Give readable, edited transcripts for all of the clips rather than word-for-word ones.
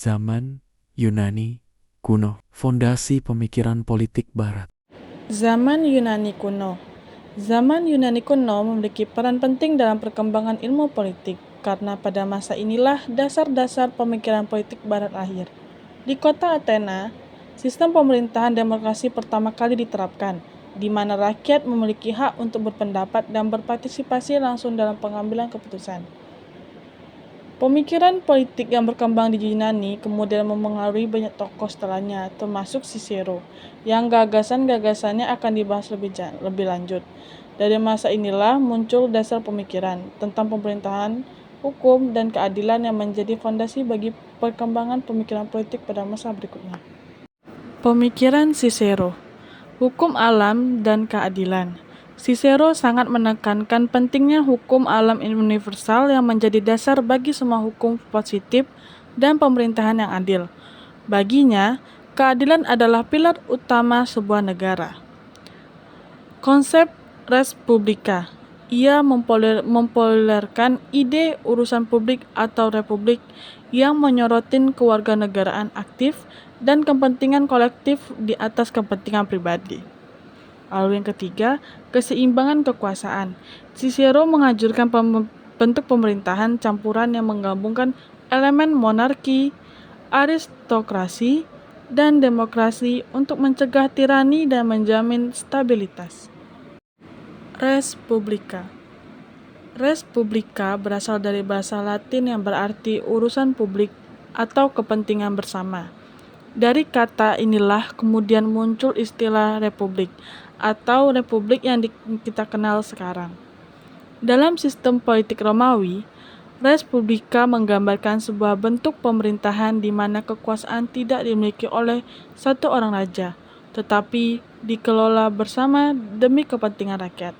Zaman Yunani kuno, fondasi pemikiran politik Barat. Zaman Yunani kuno. Zaman Yunani kuno memiliki peran penting dalam perkembangan ilmu politik, karena pada masa inilah dasar-dasar pemikiran politik Barat lahir. Di kota Athena, sistem pemerintahan demokrasi pertama kali diterapkan, di mana rakyat memiliki hak untuk berpendapat dan berpartisipasi langsung dalam pengambilan keputusan. Pemikiran politik yang berkembang di Yunani kemudian memengaruhi banyak tokoh setelahnya, termasuk Cicero, yang gagasan-gagasannya akan dibahas lebih lanjut. Dari masa inilah muncul dasar pemikiran tentang pemerintahan, hukum, dan keadilan yang menjadi fondasi bagi perkembangan pemikiran politik pada masa berikutnya. Pemikiran Cicero, hukum alam dan keadilan. Cicero sangat menekankan pentingnya hukum alam universal yang menjadi dasar bagi semua hukum positif dan pemerintahan yang adil. Baginya, keadilan adalah pilar utama sebuah negara. Konsep res publica. Ia mempopulerkan ide urusan publik atau republik yang menyorotin kewarganegaraan aktif dan kepentingan kolektif di atas kepentingan pribadi. Lalu yang ketiga, keseimbangan kekuasaan. Cicero menganjurkan bentuk pemerintahan campuran yang menggabungkan elemen monarki, aristokrasi, dan demokrasi untuk mencegah tirani dan menjamin stabilitas. Res publica. Res publica berasal dari bahasa Latin yang berarti urusan publik atau kepentingan bersama. Dari kata inilah kemudian muncul istilah republik atau republik yang kita kenal sekarang. Dalam sistem politik Romawi, res publica menggambarkan sebuah bentuk pemerintahan di mana kekuasaan tidak dimiliki oleh satu orang raja, tetapi dikelola bersama demi kepentingan rakyat.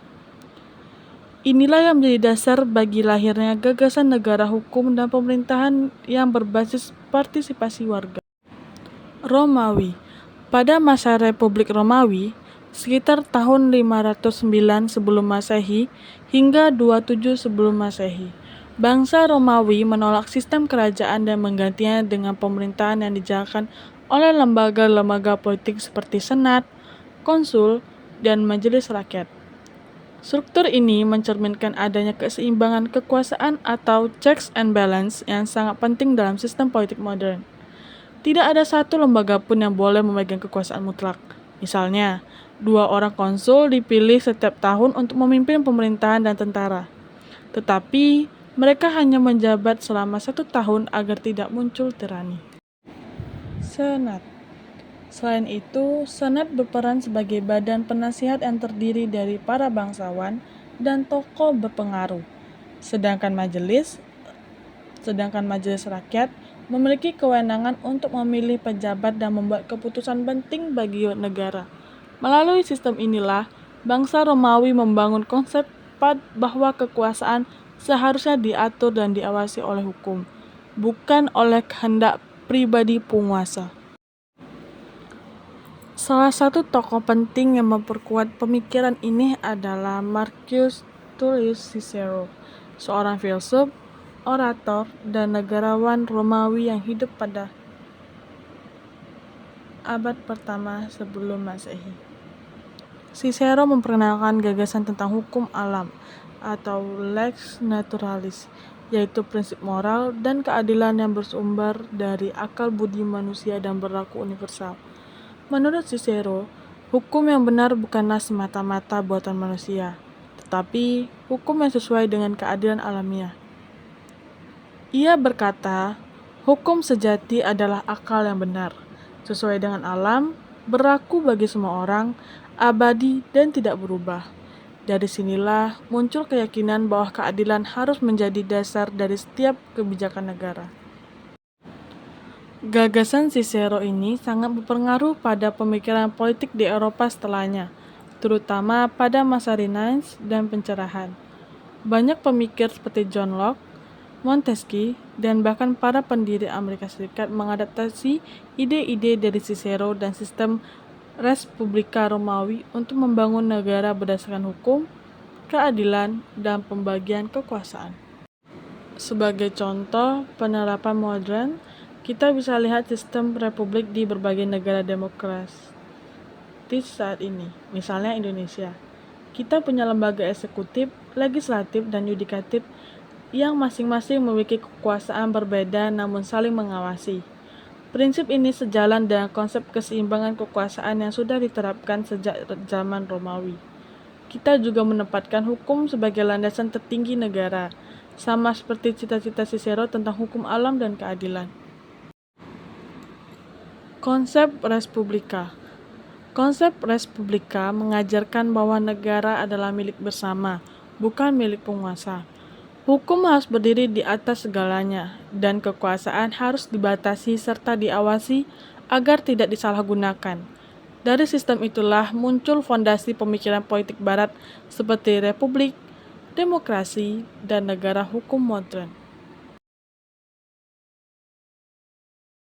Inilah yang menjadi dasar bagi lahirnya gagasan negara hukum dan pemerintahan yang berbasis partisipasi warga. Romawi. Pada masa Republik Romawi, sekitar tahun 509 sebelum Masehi hingga 27 sebelum Masehi, bangsa Romawi menolak sistem kerajaan dan menggantinya dengan pemerintahan yang dijalankan oleh lembaga-lembaga politik seperti senat, konsul, dan majelis rakyat. Struktur ini mencerminkan adanya keseimbangan kekuasaan atau checks and balance yang sangat penting dalam sistem politik modern. Tidak ada satu lembaga pun yang boleh memegang kekuasaan mutlak. Misalnya, 2 orang konsul dipilih setiap tahun untuk memimpin pemerintahan dan tentara. Tetapi, mereka hanya menjabat selama 1 tahun agar tidak muncul tirani. Senat. Selain itu, Senat berperan sebagai badan penasihat yang terdiri dari para bangsawan dan tokoh berpengaruh. Sedangkan majelis rakyat memiliki kewenangan untuk memilih pejabat dan membuat keputusan penting bagi negara. Melalui sistem inilah, bangsa Romawi membangun konsep bahwa kekuasaan seharusnya diatur dan diawasi oleh hukum, bukan oleh kehendak pribadi penguasa. Salah satu tokoh penting yang memperkuat pemikiran ini adalah Marcus Tullius Cicero, seorang filsuf, orator, dan negarawan Romawi yang hidup pada abad pertama sebelum Masehi. Cicero memperkenalkan gagasan tentang hukum alam atau lex naturalis, yaitu prinsip moral dan keadilan yang bersumber dari akal budi manusia dan berlaku universal. Menurut Cicero, hukum yang benar bukanlah semata-mata buatan manusia, tetapi hukum yang sesuai dengan keadilan alamiah. Ia berkata, hukum sejati adalah akal yang benar, sesuai dengan alam, berlaku bagi semua orang, abadi dan tidak berubah. Dari sinilah muncul keyakinan bahwa keadilan harus menjadi dasar dari setiap kebijakan negara. Gagasan Cicero ini sangat berpengaruh pada pemikiran politik di Eropa setelahnya, terutama pada masa Renaissance dan pencerahan. Banyak pemikir seperti John Locke, Montesquieu, dan bahkan para pendiri Amerika Serikat mengadaptasi ide-ide dari Cicero dan sistem res publica Romawi untuk membangun negara berdasarkan hukum, keadilan, dan pembagian kekuasaan. Sebagai contoh penerapan modern, Kita bisa lihat sistem republik di berbagai negara demokratis saat ini, misalnya Indonesia. Kita punya lembaga eksekutif, legislatif, dan yudikatif yang masing-masing memiliki kekuasaan berbeda namun saling mengawasi. Prinsip ini sejalan dengan konsep keseimbangan kekuasaan yang sudah diterapkan sejak zaman Romawi. Kita juga menempatkan hukum sebagai landasan tertinggi negara, sama seperti cita-cita Cicero tentang hukum alam dan keadilan. Konsep Respublika. Konsep Respublika mengajarkan bahwa negara adalah milik bersama, bukan milik penguasa. Hukum harus berdiri di atas segalanya, dan kekuasaan harus dibatasi serta diawasi agar tidak disalahgunakan. Dari sistem itulah muncul fondasi pemikiran politik Barat seperti republik, demokrasi, dan negara hukum modern.